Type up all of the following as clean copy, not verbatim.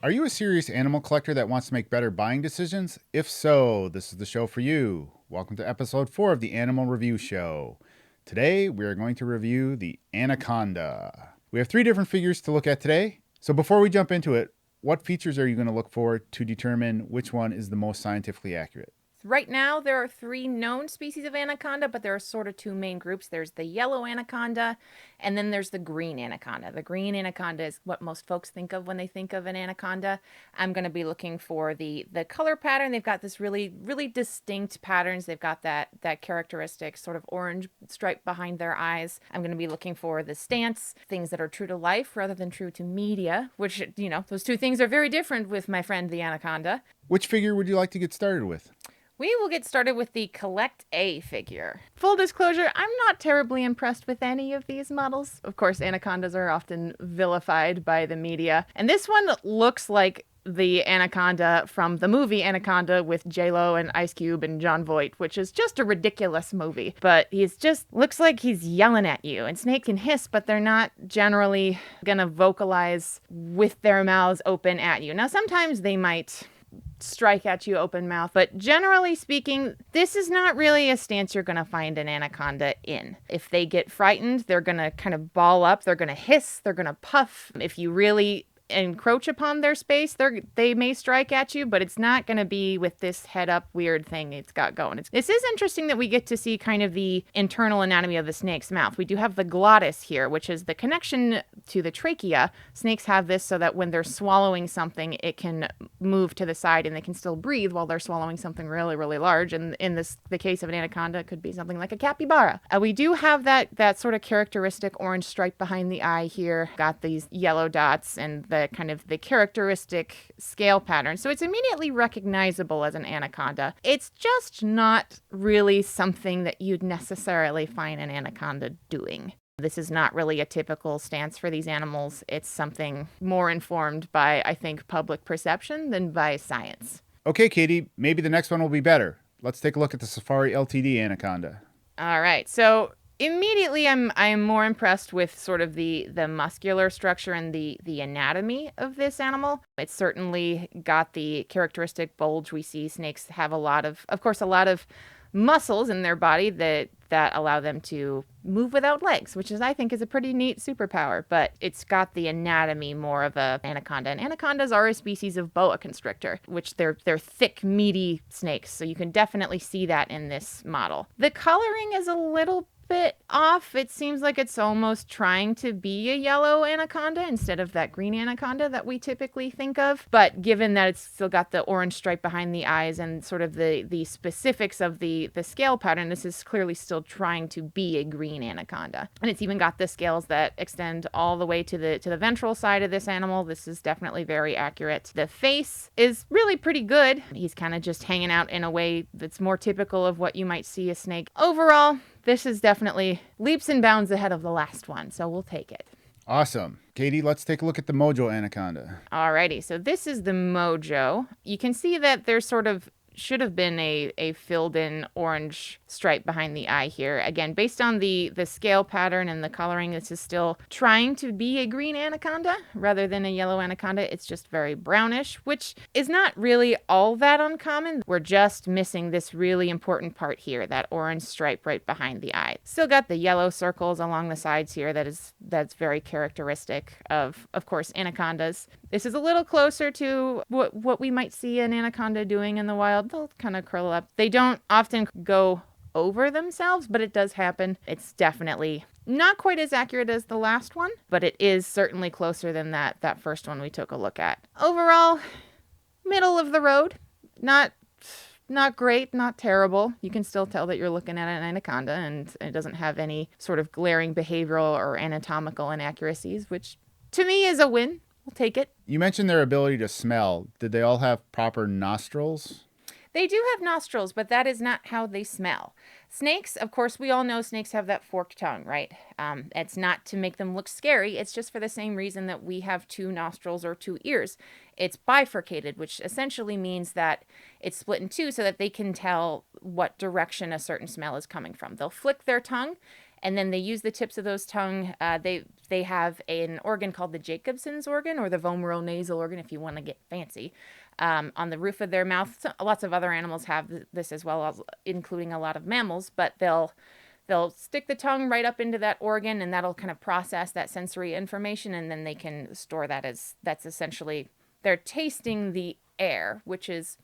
Are you a serious animal collector that wants to make better buying decisions? If so, this is the show for you. Welcome to episode 4 of the Animal Review Show. Today, we are going to review the Anaconda. We have 3 different figures to look at today. So before we jump into it, what features are you going to look for to determine which one is the most scientifically accurate? Right now, there are 3 known species of anaconda, but there are sort of 2 main groups. There's the yellow anaconda, and then there's the green anaconda. The green anaconda is what most folks think of when they think of an anaconda. I'm going to be looking for the color pattern. They've got this really distinct patterns. They've got that characteristic sort of orange stripe behind their eyes. I'm going to be looking for the stance, things that are true to life rather than true to media, which, those 2 things are very different with my friend the anaconda. Which figure would you like to get started with? We will get started with the Collect A figure. Full disclosure, I'm not terribly impressed with any of these models. Of course, anacondas are often vilified by the media. And this one looks like the anaconda from the movie Anaconda with J-Lo and Ice Cube and Jon Voight, which is just a ridiculous movie. But he's just looks like he's yelling at you. And snakes can hiss, but they're not generally gonna vocalize with their mouths open at you. Now, sometimes they might strike at you open mouth, but generally speaking, this is not really a stance you're going to find an anaconda in. If they get frightened, they're going to kind of ball up, they're going to hiss, they're going to puff. If you really encroach upon their space, they may strike at you, but it's not going to be with this head up weird thing it's got going. This is interesting that we get to see kind of the internal anatomy of the snake's mouth. We do have the glottis here, which is the connection to the trachea. Snakes have this so that when they're swallowing something, it can move to the side and they can still breathe while they're swallowing something really large. And in the case of an anaconda, it could be something like a capybara. We do have that sort of characteristic orange stripe behind the eye here. Got these yellow dots and the kind of the characteristic scale pattern. So it's immediately recognizable as an anaconda. It's just not really something that you'd necessarily find an anaconda doing. This is not really a typical stance for these animals. It's something more informed by, I think, public perception than by science. Okay, Katie, maybe the next one will be better. Let's take a look at the Safari LTD Anaconda. All right, so immediately I'm more impressed with sort of the muscular structure and the anatomy of this animal. It's certainly got the characteristic bulge we see. Snakes have a lot of muscles in their body that allow them to move without legs, which I think is a pretty neat superpower, but it's got the anatomy more of a anaconda. And anacondas are a species of boa constrictor, which they're thick, meaty snakes. So you can definitely see that in this model. The coloring is a little bit off. It seems like it's almost trying to be a yellow anaconda instead of that green anaconda that we typically think of. But given that it's still got the orange stripe behind the eyes and sort of the specifics of the scale pattern, this is clearly still trying to be a green anaconda. And it's even got the scales that extend all the way to the ventral side of this animal. This is definitely very accurate. The face is really pretty good. He's kind of just hanging out in a way that's more typical of what you might see a snake. Overall, this is definitely leaps and bounds ahead of the last one, so we'll take it. Awesome. Katie, let's take a look at the Mojo Anaconda. Alrighty, so this is the Mojo. You can see that there's sort of should have been a filled in orange stripe behind the eye here. Again, based on the scale pattern and the coloring, this is still trying to be a green anaconda rather than a yellow anaconda. It's just very brownish, which is not really all that uncommon. We're just missing this really important part here, that orange stripe right behind the eye. Still got the yellow circles along the sides here that's very characteristic of course, anacondas. This is a little closer to what we might see an anaconda doing in the wild. They'll kind of curl up. They don't often go over themselves, but it does happen. It's definitely not quite as accurate as the last one, but it is certainly closer than that first one we took a look at. Overall, middle of the road. Not great, not terrible. You can still tell that you're looking at an anaconda, and it doesn't have any sort of glaring behavioral or anatomical inaccuracies, which to me is a win. We'll take it. You mentioned their ability to smell. Did they all have proper nostrils? They do have nostrils, but that is not how they smell. Snakes, of course, we all know snakes have that forked tongue, right? It's not to make them look scary. It's just for the same reason that we have 2 nostrils or 2 ears. It's bifurcated, which essentially means that it's split in 2 so that they can tell what direction a certain smell is coming from. They'll flick their tongue And then they use the tips of those tongue. They have an organ called the Jacobson's organ, or the vomeronasal organ, if you want to get fancy, on the roof of their mouth. So, lots of other animals have this as well, including a lot of mammals. But they'll stick the tongue right up into that organ, and that'll kind of process that sensory information, and then they can store that as that's essentially they're tasting the air, which is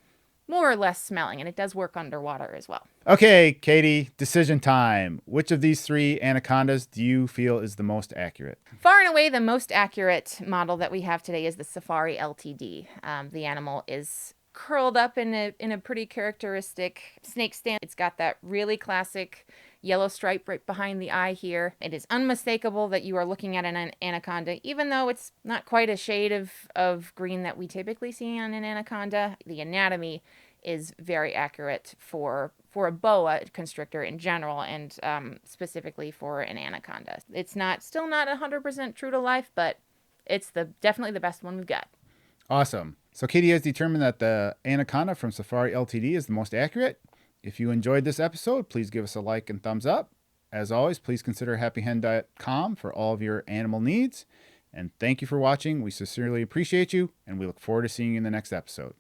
more or less smelling, and it does work underwater as well. Okay, Katie, decision time. Which of these 3 anacondas do you feel is the most accurate? Far and away, the most accurate model that we have today is the Safari LTD. The animal is curled up in a pretty characteristic snake stance. It's got that really classic yellow stripe right behind the eye here. It is unmistakable that you are looking at an anaconda, even though it's not quite a shade of green that we typically see on an anaconda. The anatomy is very accurate for a boa constrictor in general, and specifically for an anaconda. It's still not 100% true to life, but it's definitely the best one we've got. Awesome. So Katie has determined that the anaconda from Safari LTD is the most accurate. If you enjoyed this episode, please give us a like and thumbs up. As always, please consider happyhen.com for all of your animal needs. And thank you for watching. We sincerely appreciate you, and we look forward to seeing you in the next episode.